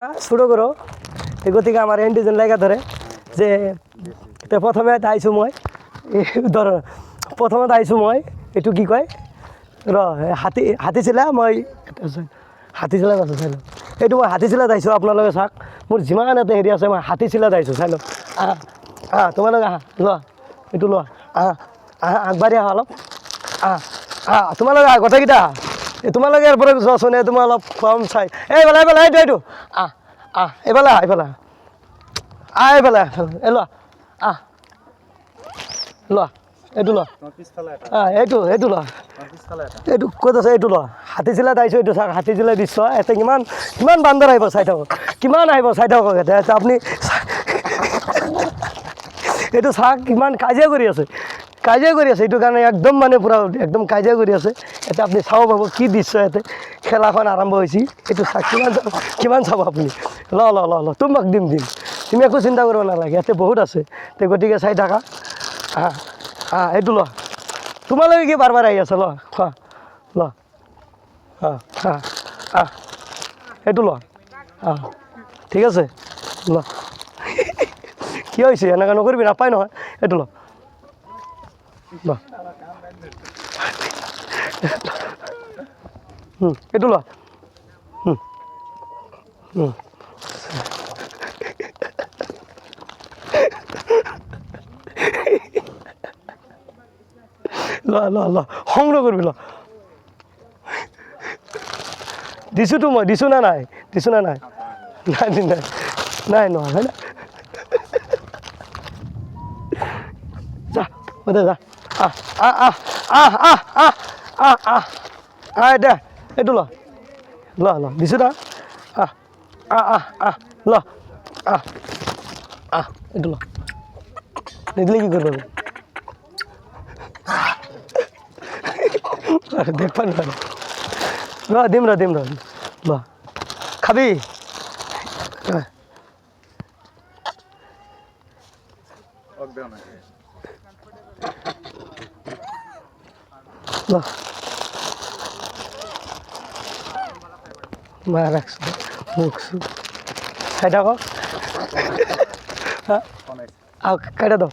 শুরু করো এই গতিকে আমার এন্ডিজন লাগা ধরে যে প্রথমে আইসু মই ধরো প্রথমে আইসু মই এইটো কি কয় হাতী হাতী চিলা মই হাতী চিলাত আছোঁ চাই লওক এইটো মই হাতী চিলাত আহিছোঁ আপোনালোকে চাওক মোৰ যিমান এটা হেৰি আছে মই হাতী চিলাত আহিছোঁ চাই লওক তোমালোকে আহা লোৱা এইটো লোৱা আগবাঢ়ি আহা অলপ তোমালোকে গোটেইকেইটা তোমালোকে ইয়াৰ পৰা যোৱাচোন তোমাৰ অলপ কম চাই এইফালে এইফালে এইটো এইফালে এইফালে এইফালে এই লোৱা লোৱা এইটো লোৱা এইটো এইটো লোৱা এইটো ক'ত আছে এইটো লোৱা হাতী চিলাত আহিছোঁ এইটো চাওক হাতী চিলাই দৃশ্য ইয়াতে কিমান কিমান বান্দৰ আহিব চাই থাকক কিমান আহিব চাই থাকক ইয়াতে আপুনি এইটো চাওক কিমান কাজিয়া কৰি আছে এইটো কাৰণে একদম মানে পূৰা একদম কাজিয়া কৰি আছে ইয়াতে আপুনি চাব পাব কি দৃশ্য ইয়াতে খেলাখন আৰম্ভ হৈছে এইটো চাওক কিমান চাব আপুনি ল তোমাক দিম তুমি একো চিন্তা কৰিব নালাগে ইয়াতে বহুত আছে তে গতিকে চাই থাকা এইটো ল তোমালোকে কি বাৰ বাৰ আহি আছে ল খোৱা ল এইটো ল ঠিক আছে ল কি হৈছে এনেকৈ নকৰিবি নাপায় নহয় এইটো ল এইটো ল ল সংগ্ৰহ কৰিবি ল দিছোঁতো মই দিছোঁ না নাই নাই নহয় হয় না যা যা দে এইটো ল দিছোঁ না ল এইটো ল নিদিলে কি কৰিব দেখবা নোৱাৰো দিম ল খাবি ল মা ৰাখছো মুখ খাই থাকক কাটা দাও